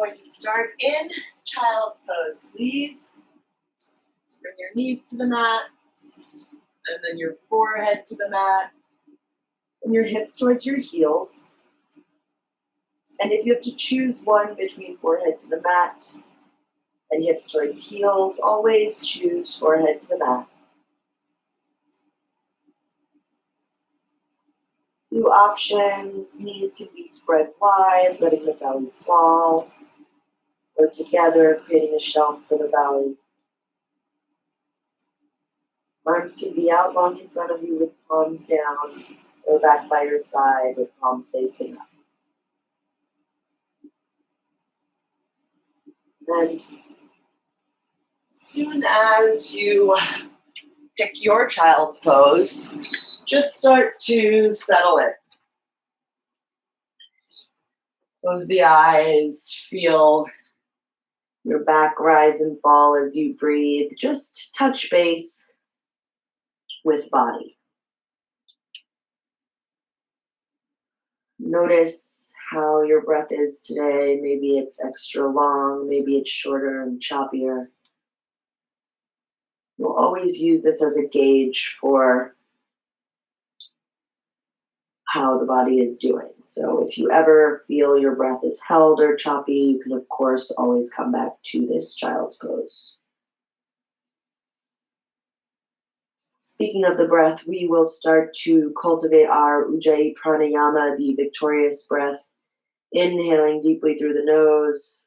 going to start in child's pose. Please bring your knees to the mat, and then your forehead to the mat, and your hips towards your heels. And if you have to choose one between forehead to the mat and hips towards heels, always choose forehead to the mat. Few options. Knees can be spread wide, letting the belly fall, or together, creating a shelf for the belly. Arms can be out long in front of you with palms down, or back by your side with palms facing up. And as soon as you pick your child's pose, just start to settle in. Close the eyes, feel your back rise and fall as you breathe. Just touch base with body. Notice how your breath is today. Maybe it's extra long, maybe it's shorter and choppier. We'll always use this as a gauge for how the body is doing. So if you ever feel your breath is held or choppy, you can of course always come back to this child's pose. Speaking of the breath, we will start to cultivate our Ujjayi Pranayama, the victorious breath. Inhaling deeply through the nose.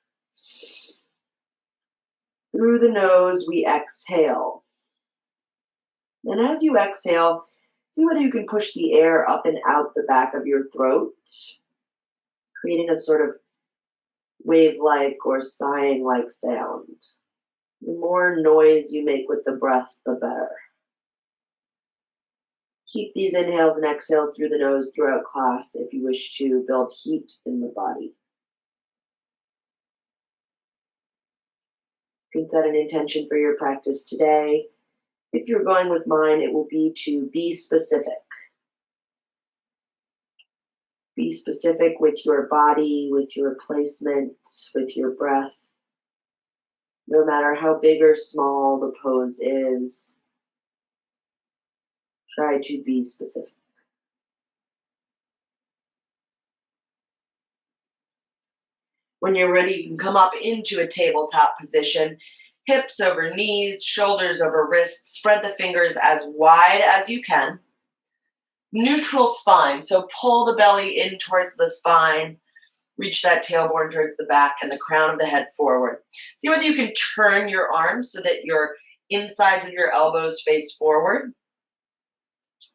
Through the nose, we exhale. And as you exhale, see whether you can push the air up and out the back of your throat, creating a sort of wave-like or sighing-like sound. The more noise you make with the breath, the better. Keep these inhales and exhales through the nose throughout class if you wish to build heat in the body. You can set an intention for your practice today. If you're going with mine, it will be to be specific. Be specific with your body, with your placement, with your breath. No matter how big or small the pose is, try to be specific. When you're ready, you can come up into a tabletop position. Hips over knees, shoulders over wrists. Spread the fingers as wide as you can. Neutral spine, so pull the belly in towards the spine. Reach that tailbone towards the back and the crown of the head forward. See whether you can turn your arms so that your insides of your elbows face forward.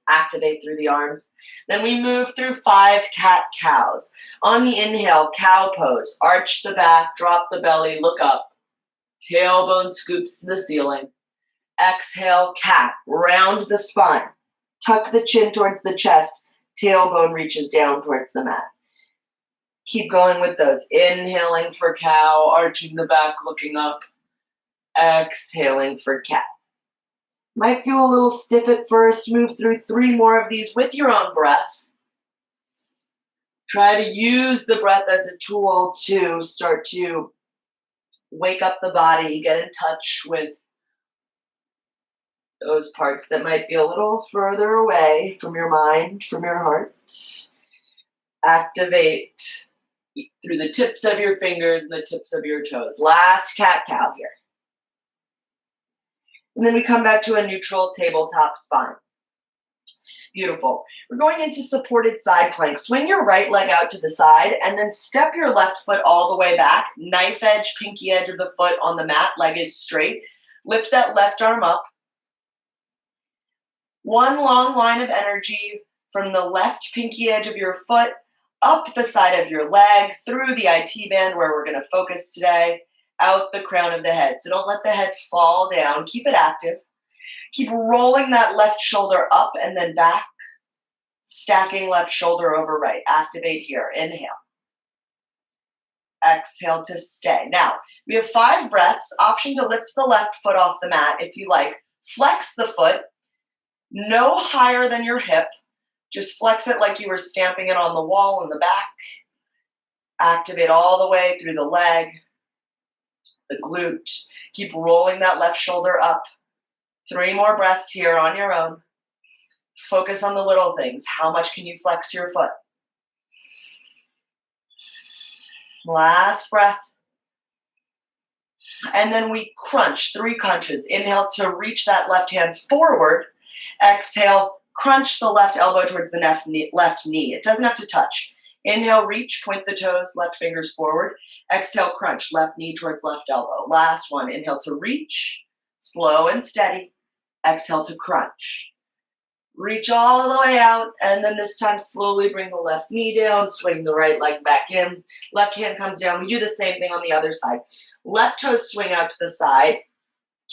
Activate through the arms. Then we move through 5 cat-cows. On the inhale, cow pose. Arch the back, drop the belly, look up. Tailbone scoops to the ceiling. Exhale, cat. Round the spine. Tuck the chin towards the chest. Tailbone reaches down towards the mat. Keep going with those. Inhaling for cow, arching the back, looking up. Exhaling for cat. Might feel a little stiff at first. Move through 3 more of these with your own breath. Try to use the breath as a tool to start to wake up the body, get in touch with those parts that might be a little further away from your mind, from your heart. Activate through the tips of your fingers and the tips of your toes. Last cat-cow here. And then we come back to a neutral tabletop spine. Beautiful. We're going into supported side plank. Swing your right leg out to the side and then step your left foot all the way back. Knife edge, pinky edge of the foot on the mat. Leg is straight. Lift that left arm up. One long line of energy from the left pinky edge of your foot up the side of your leg, through the IT band where we're going to focus today, out the crown of the head. So don't let the head fall down. Keep it active. Keep rolling that left shoulder up and then back. Stacking left shoulder over right. Activate here. Inhale. Exhale to stay. Now, we have 5 breaths. Option to lift the left foot off the mat if you like. Flex the foot. No higher than your hip. Just flex it like you were stamping it on the wall in the back. Activate all the way through the leg, the glute. Keep rolling that left shoulder up. 3 more breaths here on your own. Focus on the little things. How much can you flex your foot? Last breath. And then we crunch, 3 crunches. Inhale to reach that left hand forward. Exhale, crunch the left elbow towards the left knee. It doesn't have to touch. Inhale, reach, point the toes, left fingers forward. Exhale, crunch, left knee towards left elbow. Last one, inhale to reach, slow and steady. Exhale to crunch. Reach all the way out, and then this time slowly bring the left knee down, swing the right leg back in. Left hand comes down. We do the same thing on the other side. Left toes swing out to the side.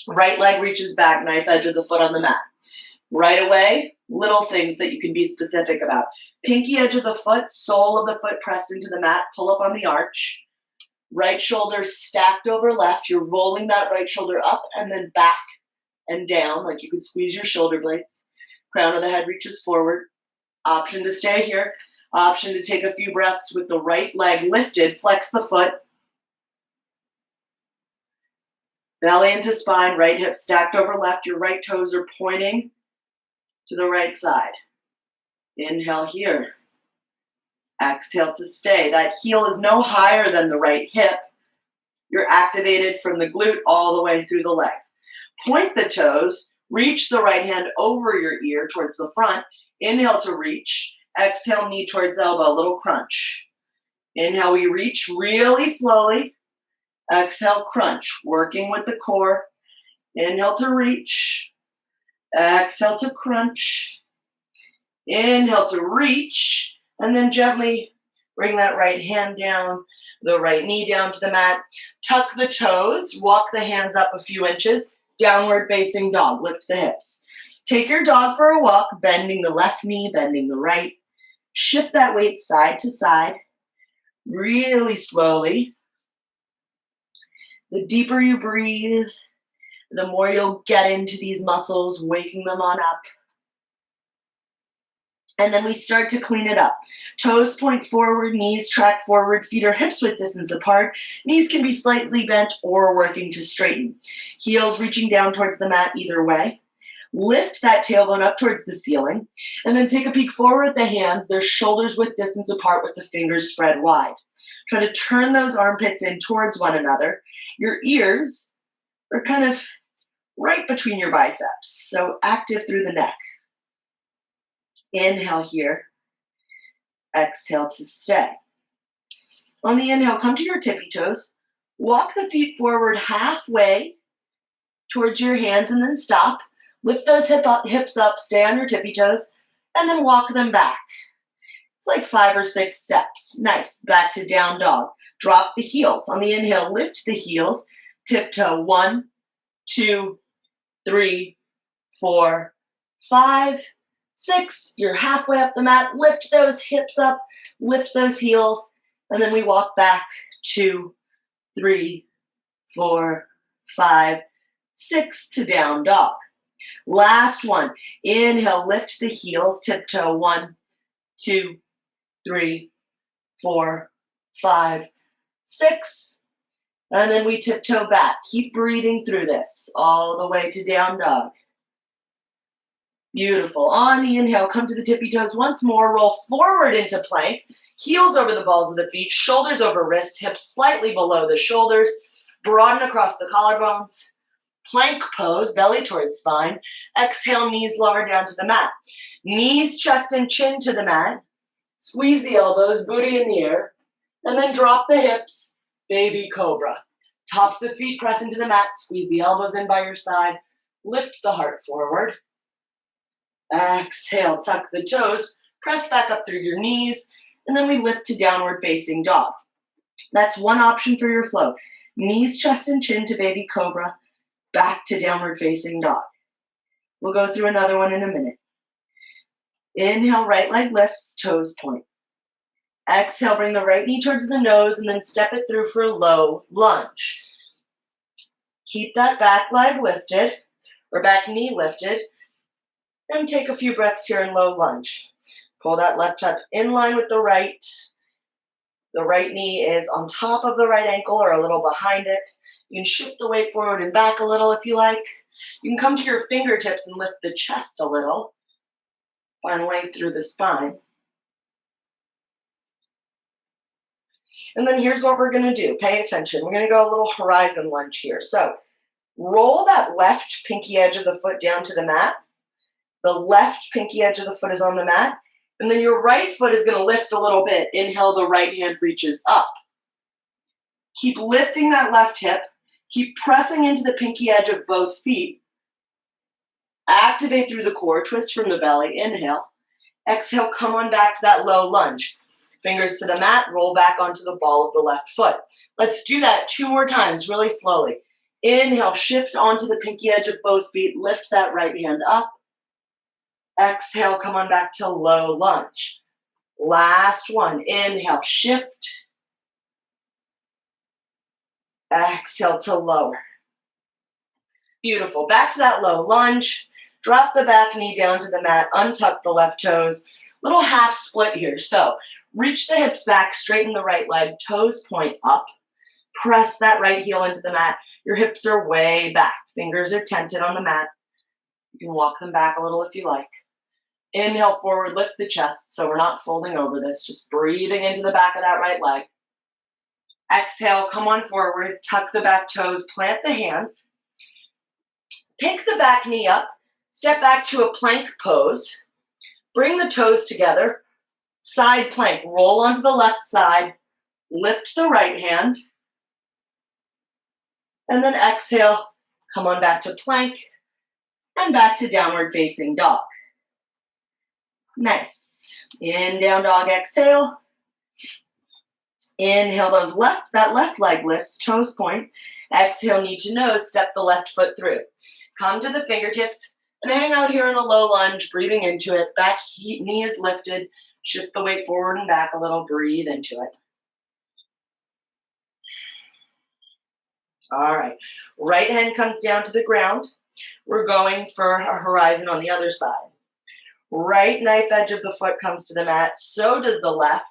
Right leg reaches back, knife edge of the foot on the mat. Right away, little things that you can be specific about. Pinky edge of the foot, sole of the foot pressed into the mat, pull up on the arch. Right shoulder stacked over left. You're rolling that right shoulder up and then back and down, like you could squeeze your shoulder blades. Crown of the head reaches forward. Option to stay here. Option to take a few breaths with the right leg lifted. Flex the foot. Belly into spine, right hip stacked over left. Your right toes are pointing to the right side. Inhale here. Exhale to stay. That heel is no higher than the right hip. You're activated from the glute all the way through the legs. Point the toes. Reach the right hand over your ear towards the front. Inhale to reach. Exhale, knee towards elbow, little crunch. Inhale, we reach really slowly. Exhale, crunch, working with the core. Inhale to reach. Exhale to crunch. Inhale to reach. And then gently bring that right hand down, the right knee down to the mat. Tuck the toes, walk the hands up a few inches. Downward facing dog, lift the hips. Take your dog for a walk, bending the left knee, bending the right. Shift that weight side to side, really slowly. The deeper you breathe, the more you'll get into these muscles, waking them on up. And then we start to clean it up. Toes point forward, knees track forward, feet are hips width distance apart. Knees can be slightly bent or working to straighten. Heels reaching down towards the mat either way. Lift that tailbone up towards the ceiling. And then take a peek forward with the hands. They're shoulders width distance apart with the fingers spread wide. Try to turn those armpits in towards one another. Your ears are kind of right between your biceps, so active through the neck. Inhale here. Exhale to stay. On the inhale, come to your tippy toes. Walk the feet forward halfway towards your hands and then stop. Lift those hips up, stay on your tippy toes, and then walk them back. It's like 5 or 6 steps. Nice. Back to down dog. Drop the heels. On the inhale, lift the heels. Tiptoe. 1, 2, 3, 4, 5, 6. You're halfway up the mat. Lift those hips up. Lift those heels. And then we walk back. 2, 3, 4, 5, 6 to down dog. Last one. Inhale, lift the heels. Tiptoe. 1, 2, 3, 4, 5, 6. And then we tiptoe back. Keep breathing through this all the way to down dog. Beautiful. On the inhale, come to the tippy toes once more. Roll forward into plank. Heels over the balls of the feet. Shoulders over wrists. Hips slightly below the shoulders. Broaden across the collarbones. Plank pose, belly towards spine. Exhale, knees lower down to the mat. Knees, chest, and chin to the mat. Squeeze the elbows, booty in the air. And then drop the hips, baby cobra. Tops of feet press into the mat. Squeeze the elbows in by your side. Lift the heart forward. Exhale, tuck the toes. Press back up through your knees. And then we lift to downward facing dog. That's one option for your flow. Knees, chest, and chin to baby cobra. Back to downward facing dog. We'll go through another one in a minute. Inhale, right leg lifts, toes point. Exhale, bring the right knee towards the nose and then step it through for low lunge. Keep that back leg lifted, or back knee lifted, and take a few breaths here in low lunge. Pull that left hip in line with the right. The right knee is on top of the right ankle or a little behind it. You can shift the weight forward and back a little if you like. You can come to your fingertips and lift the chest a little. Find length through the spine. And then here's what we're going to do. Pay attention. We're going to go a little horizon lunge here. So roll that left pinky edge of the foot down to the mat. The left pinky edge of the foot is on the mat. And then your right foot is going to lift a little bit. Inhale, the right hand reaches up. Keep lifting that left hip. Keep pressing into the pinky edge of both feet. Activate through the core. Twist from the belly. Inhale. Exhale, come on back to that low lunge. Fingers to the mat. Roll back onto the ball of the left foot. Let's do that 2 more times, really slowly. Inhale, shift onto the pinky edge of both feet. Lift that right hand up. Exhale, come on back to low lunge. Last one. Inhale, shift. Exhale to lower. Beautiful. Back to that low lunge. Drop the back knee down to the mat. Untuck the left toes. Little half split here. So reach the hips back. Straighten the right leg. Toes point up. Press that right heel into the mat. Your hips are way back. Fingers are tented on the mat. You can walk them back a little if you like. Inhale forward, lift the chest so we're not folding over this. Just breathing into the back of that right leg. Exhale, come on forward. Tuck the back toes. Plant the hands. Pick the back knee up. Step back to a plank pose. Bring the toes together. Side plank. Roll onto the left side. Lift the right hand. And then exhale. Come on back to plank. And back to downward facing dog. Nice. In down dog, exhale. Inhale that left leg lifts, toes point. Exhale, knee to nose, step the left foot through. Come to the fingertips and hang out here in a low lunge, breathing into it. Back knee is lifted. Shift the weight forward and back a little, breathe into it. All right, right hand comes down to the ground. We're going for a horizon on the other side. Right knife edge of the foot comes to the mat. So does the left.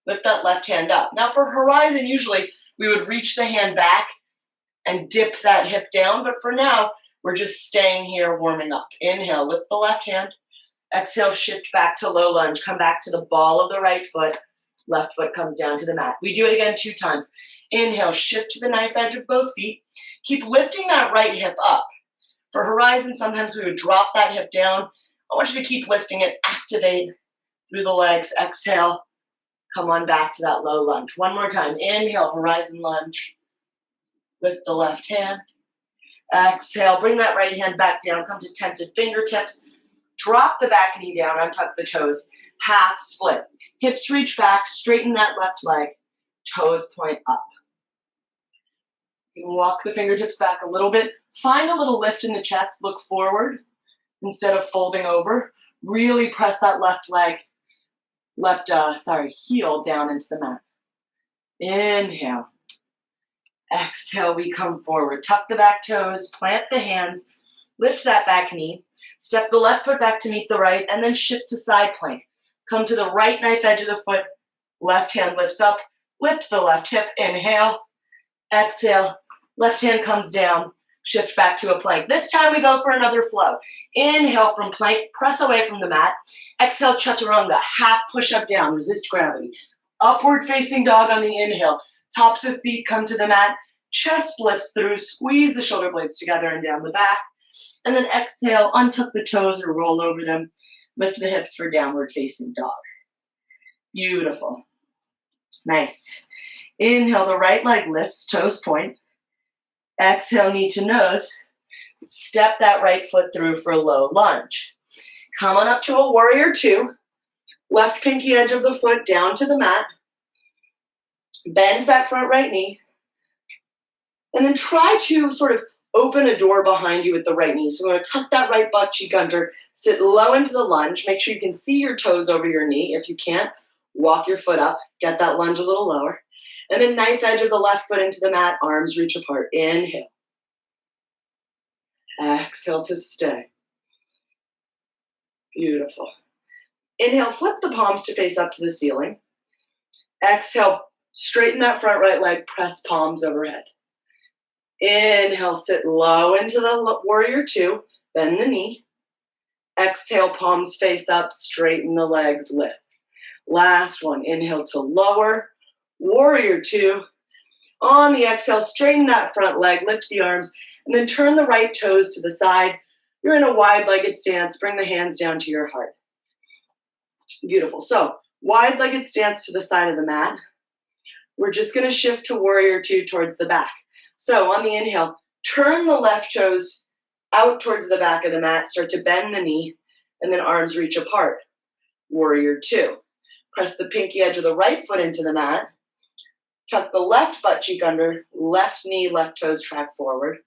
Lift that left hand up. Now for horizon, usually we would reach the hand back and dip that hip down. But for now, we're just staying here, warming up. Inhale, lift the left hand. Exhale, shift back to low lunge. Come back to the ball of the right foot. Left foot comes down to the mat. We do it again 2 times. Inhale, shift to the knife edge of both feet. Keep lifting that right hip up. For horizon, sometimes we would drop that hip down. I want you to keep lifting it. Activate through the legs. Exhale. Come on back to that low lunge. One more time. Inhale, horizon lunge. Lift the left hand. Exhale. Bring that right hand back down. Come to tented fingertips. Drop the back knee down. Untuck the toes. Half split. Hips reach back. Straighten that left leg. Toes point up. You can walk the fingertips back a little bit. Find a little lift in the chest. Look forward instead of folding over. Really press that left leg, heel down into the mat. Inhale. Exhale, we come forward. Tuck the back toes, plant the hands, lift that back knee, step the left foot back to meet the right, and then shift to side plank. Come to the right knife edge of the foot, left hand lifts up, lift the left hip, inhale, exhale, left hand comes down, shift back to a plank. This time we go for another flow. Inhale from plank, press away from the mat. Exhale, chaturanga, half push up down, resist gravity. Upward facing dog on the inhale. Tops of feet come to the mat. Chest lifts through, squeeze the shoulder blades together and down the back. And then exhale, untuck the toes or roll over them. Lift the hips for downward facing dog. Beautiful. Nice. Inhale, the right leg lifts, toes point. Exhale, knee to nose. Step that right foot through for a low lunge. Come on up to a warrior 2. Left pinky edge of the foot down to the mat. Bend that front right knee. And then try to sort of open a door behind you with the right knee. So we're going to tuck that right butt cheek under. Sit low into the lunge. Make sure you can see your toes over your knee. If you can't, walk your foot up. Get that lunge a little lower. And then knife edge of the left foot into the mat. Arms reach apart. Inhale. Exhale to stay. Beautiful. Inhale, flip the palms to face up to the ceiling. Exhale, Straighten that front right leg, press palms overhead. Inhale, sit low into the warrior two, bend the knee. Exhale, palms face up, straighten the legs, lift. Last one, inhale to lower, warrior two. On the exhale, straighten that front leg, lift the arms, and then turn the right toes to the side. You're in a wide-legged stance. Bring the hands down to your heart. Beautiful. So, wide-legged stance to the side of the mat. We're just going to shift to warrior two towards the back. So, on the inhale, turn the left toes out towards the back of the mat. Start to bend the knee, and then arms reach apart. Warrior two. Press the pinky edge of the right foot into the mat. Tuck the left butt cheek under, left knee, left toes track forward.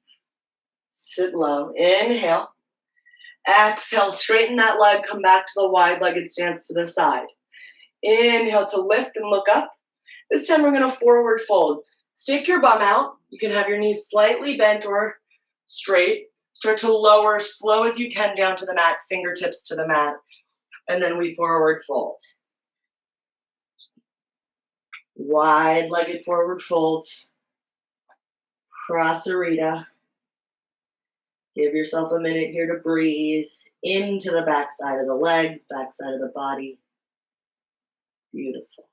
Sit low. Inhale. Exhale, straighten that leg, come back to the wide-legged stance to the side. Inhale to lift and look up. This time we're going to forward fold. Stick your bum out. You can have your knees slightly bent or straight. Start to lower slow as you can down to the mat, fingertips to the mat. And then we forward fold. Wide-legged forward fold. Prasarita. Give yourself a minute here to breathe into the backside of the legs, backside of the body. Beautiful.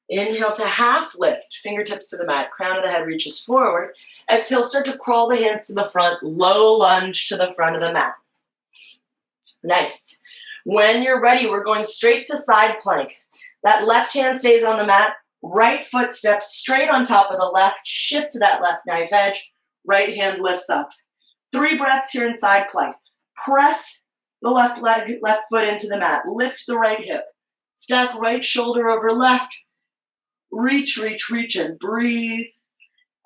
Inhale to half lift, fingertips to the mat, crown of the head reaches forward. Exhale, start to crawl the hands to the front, low lunge to the front of the mat. Nice. When you're ready, we're going straight to side plank. That left hand stays on the mat, right foot steps straight on top of the left, shift to that left knife edge, right hand lifts up. 3 breaths here in side plank. Press the left foot into the mat. Lift the right hip. Stack right shoulder over left. Reach, reach, reach, and breathe.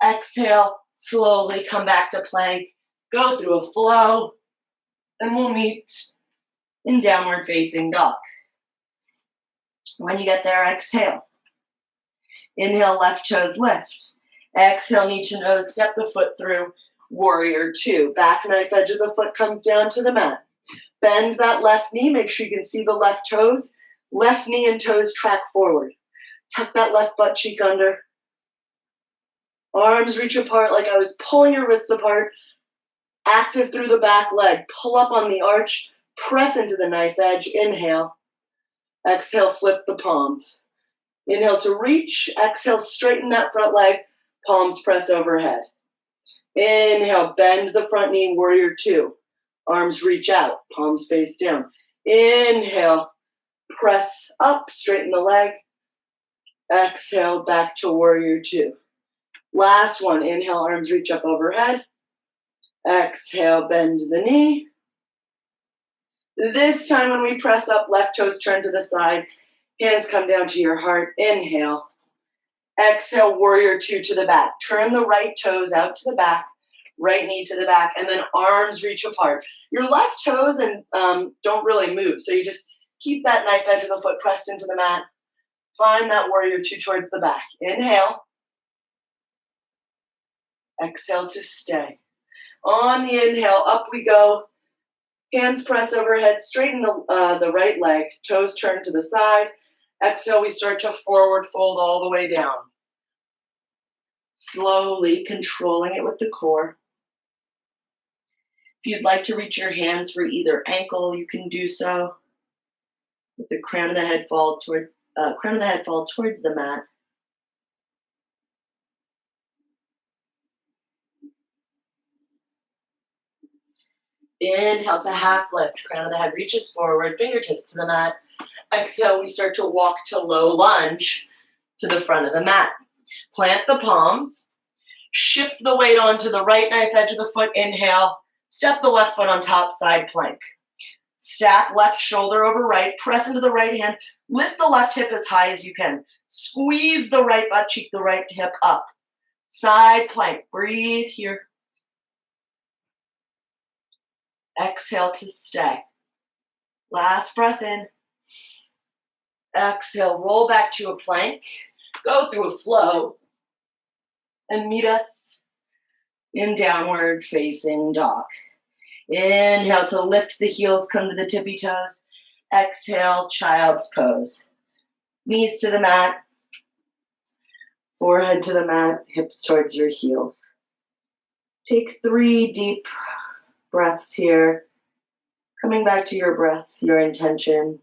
Exhale, slowly come back to plank. Go through a flow, and we'll meet in downward facing dog. When you get there, exhale. Inhale, left toes lift. Exhale, knee to nose, step the foot through, warrior two. Back knife edge of the foot comes down to the mat. Bend that left knee, make sure you can see the left toes. Left knee and toes track forward. Tuck that left butt cheek under. Arms reach apart like I was pulling your wrists apart. Active through the back leg. Pull up on the arch. Press into the knife edge. Inhale. Exhale, flip the palms. Inhale to reach. Exhale, straighten that front leg. Palms press overhead. Inhale, bend the front knee, warrior two. Arms reach out, palms face down. Inhale, press up, straighten the leg. Exhale, back to warrior two. Last one, inhale, arms reach up overhead. Exhale, bend the knee. This time when we press up, left toes turn to the side. Hands come down to your heart. Inhale. Exhale, warrior two to the back. Turn the right toes out to the back, right knee to the back, and then arms reach apart. Your left toes don't really move, so you just keep that knife edge of the foot pressed into the mat. Find that warrior two towards the back. Inhale. Exhale to stay. On the inhale, up we go. Hands press overhead, straighten the right leg, toes turn to the side. Exhale, we start to forward fold all the way down. Slowly controlling it with the core. If you'd like to reach your hands for either ankle, you can do so. With the crown of the head fall towards the mat. Inhale to half lift. Crown of the head reaches forward, fingertips to the mat. Exhale, we start to walk to low lunge to the front of the mat. Plant the palms. Shift the weight onto the right knife edge of the foot. Inhale. Step the left foot on top, side plank. Stack left shoulder over right. Press into the right hand. Lift the left hip as high as you can. Squeeze the right butt cheek, the right hip up. Side plank. Breathe here. Exhale to stay. Last breath in. Exhale, roll back to a plank. Go through a flow. And meet us in downward facing dog. Inhale to lift the heels, come to the tippy toes. Exhale, child's pose. Knees to the mat. Forehead to the mat, hips towards your heels. Take 3 deep breaths here. Coming back to your breath, your intention.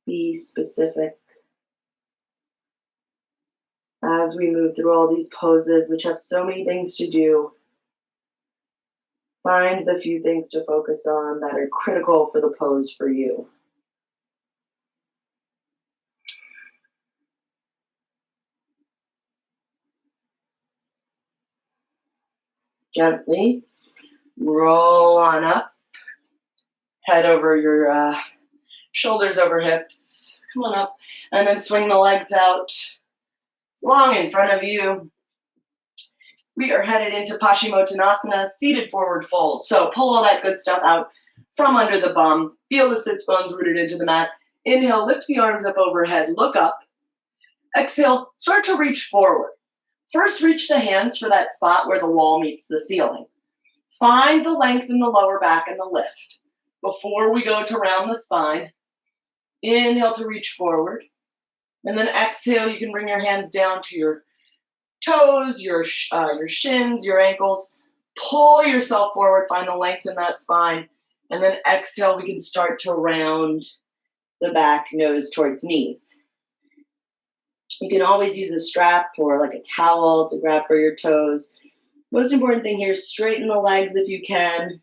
Be specific. As we move through all these poses, which have so many things to do, find the few things to focus on that are critical for the pose for you. Gently roll on up, head over your shoulders over hips. Come on up, and then swing the legs out long in front of you. We are headed into Pashimotonasana, seated forward fold. So pull all that good stuff out from under the bum. Feel the sits bones rooted into the mat. Inhale, lift the arms up overhead, look up. Exhale, start to reach forward. First, reach the hands for that spot where the wall meets the ceiling. Find the length in the lower back and the lift. Before we go to round the spine, inhale to reach forward. And then exhale, you can bring your hands down to your toes, your shins, your ankles. Pull yourself forward, find the length in that spine. And then exhale, we can start to round the back, nose towards knees. You can always use a strap or like a towel to grab for your toes. Most important thing here is straighten the legs if you can,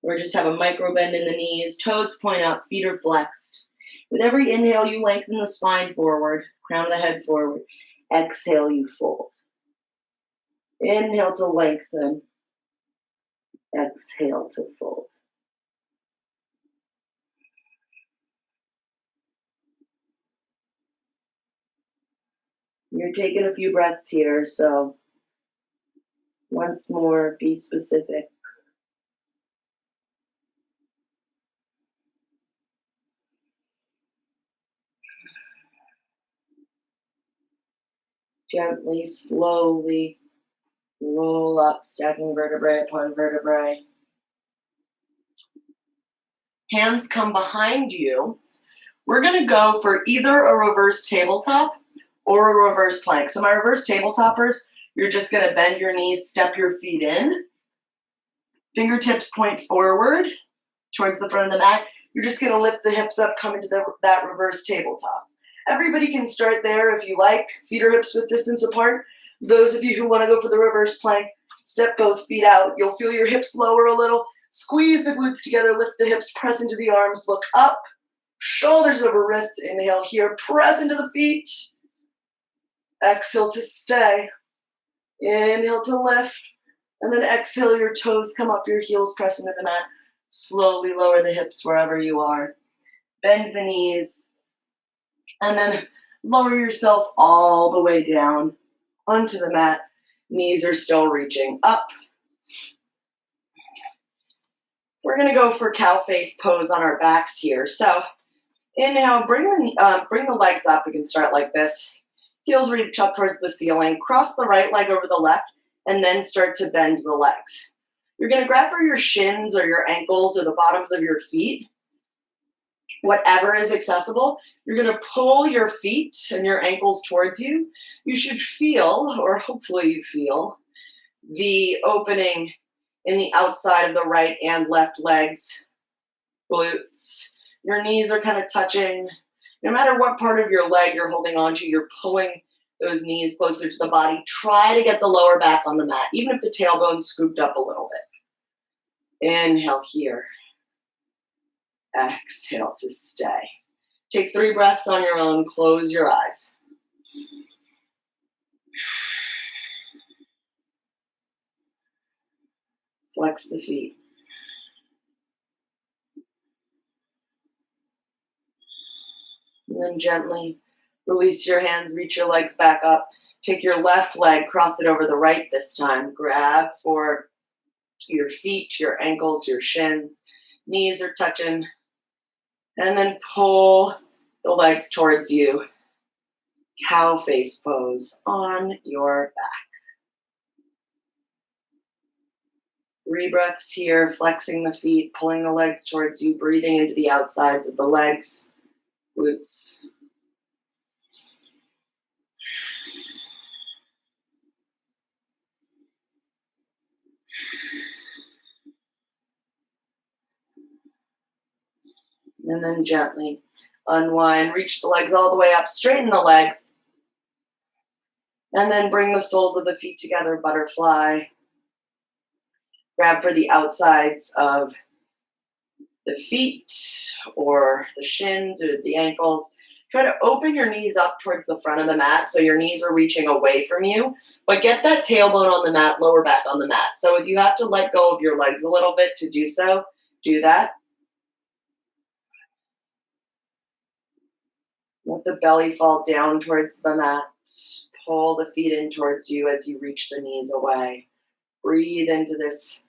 or just have a micro bend in the knees. Toes point up, feet are flexed. With every inhale, you lengthen the spine forward, crown of the head forward. Exhale, you fold. Inhale to lengthen. Exhale to fold. You're taking a few breaths here, so once more, be specific. Gently, slowly roll up, stacking vertebrae upon vertebrae. Hands come behind you. We're going to go for either a reverse tabletop or a reverse plank. So my reverse tabletoppers, you're just going to bend your knees, step your feet in. Fingertips point forward towards the front of the mat. You're just going to lift the hips up, come into that reverse tabletop. Everybody can start there if you like. Feet or hips width distance apart. Those of you who want to go for the reverse plank, step both feet out. You'll feel your hips lower a little. Squeeze the glutes together, lift the hips, press into the arms, look up. Shoulders over wrists, inhale here, press into the feet. Exhale to stay. Inhale to lift. And then exhale, your toes come up, your heels press into the mat. Slowly lower the hips wherever you are. Bend the knees. And then lower yourself all the way down onto the mat. Knees are still reaching up. We're going to go for cow face pose on our backs here. So inhale, bring the legs up. We can start like this. Heels reach up towards the ceiling. Cross the right leg over the left, and then start to bend the legs. You're going to grab for your shins or your ankles or the bottoms of your feet. Whatever is accessible. You're going to pull your feet and your ankles towards you. You should feel, or hopefully you feel, the opening in the outside of the right and left legs, glutes. Your knees are kind of touching. No matter what part of your leg you're holding onto, you're pulling those knees closer to the body. Try to get the lower back on the mat, even if the tailbone's scooped up a little bit. Inhale here. Exhale to stay. Take 3 breaths on your own. Close your eyes. Flex the feet. And then gently release your hands, reach your legs back up. Take your left leg, cross it over the right this time. Grab for your feet, your ankles, your shins. Knees are touching. And then pull the legs towards you. Cow face pose on your back. 3 breaths here, flexing the feet, pulling the legs towards you, breathing into the outsides of the legs, glutes. And then gently unwind, reach the legs all the way up, straighten the legs, and then bring the soles of the feet together, butterfly. Grab for the outsides of the feet or the shins or the ankles. Try to open your knees up towards the front of the mat so your knees are reaching away from you, but get that tailbone on the mat, lower back on the mat. So if you have to let go of your legs a little bit to do so, do that. Let the belly fall down towards the mat. Pull the feet in towards you as you reach the knees away. Breathe into this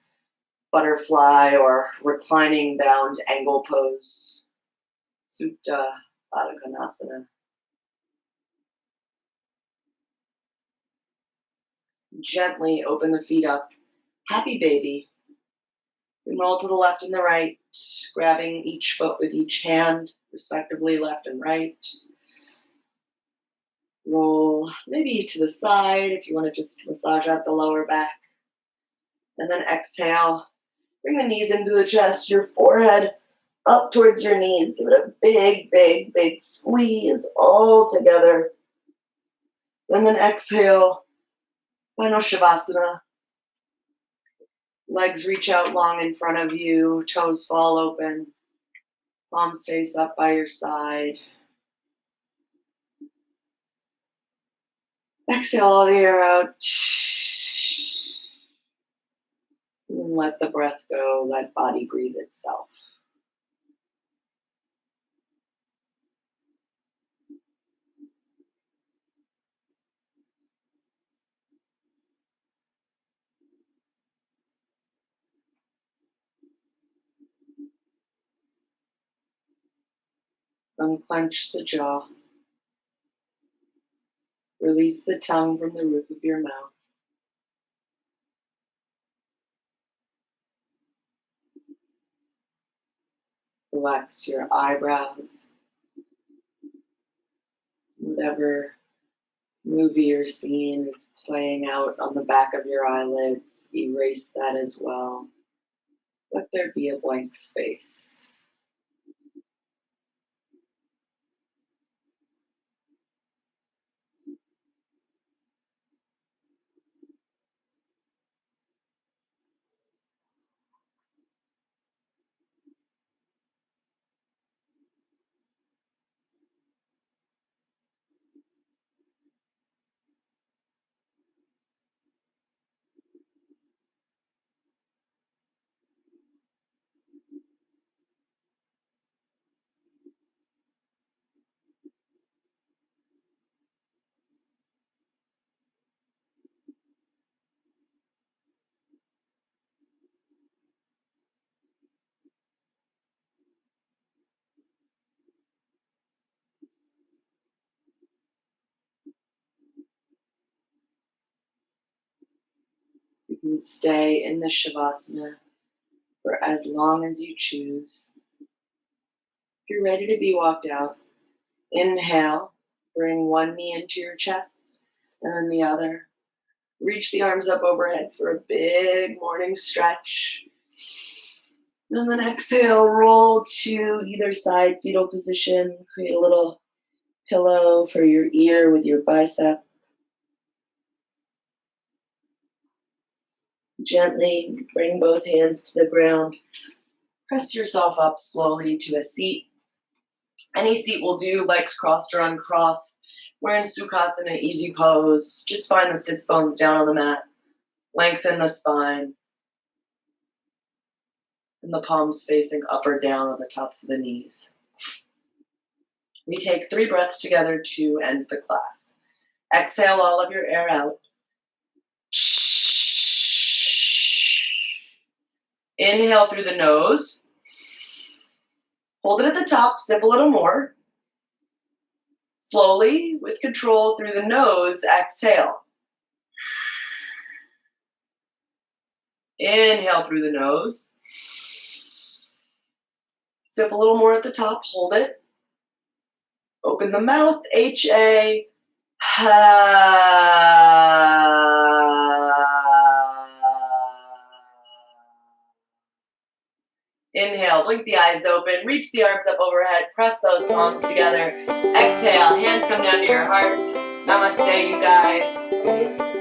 butterfly or reclining bound angle pose. Supta Baddha Konasana. Gently open the feet up. Happy baby. And roll to the left and the right, grabbing each foot with each hand, respectively left and right. Roll maybe to the side if you want to just massage out the lower back. And then exhale. Bring the knees into the chest, your forehead up towards your knees. Give it a big, big, big squeeze all together. And then exhale. Final Shavasana. Legs reach out long in front of you. Toes fall open. Palms face up by your side. Exhale all the air out. And let the breath go. Let body breathe itself. Unclench the jaw. Release the tongue from the roof of your mouth. Relax your eyebrows. Whatever movie you're seeing is playing out on the back of your eyelids. Erase that as well. Let there be a blank space. You can stay in the Shavasana for as long as you choose. If you're ready to be walked out, inhale, bring one knee into your chest and then the other. Reach the arms up overhead for a big morning stretch. And then exhale, roll to either side, fetal position. Create a little pillow for your ear with your bicep. Gently bring both hands to the ground. Press yourself up slowly to a seat. Any seat will do, legs crossed or uncrossed. We're in Sukhasana, easy pose. Just find the sits bones down on the mat. Lengthen the spine. And the palms facing up or down on the tops of the knees. We take 3 breaths together to end the class. Exhale all of your air out. Inhale through the nose. Hold it at the top, sip a little more. Slowly, with control through the nose, exhale. Inhale through the nose. Sip a little more at the top. Hold it. Open the mouth. H-A. Inhale, blink the eyes open, reach the arms up overhead, press those palms together. Exhale, hands come down to your heart. Namaste, you guys.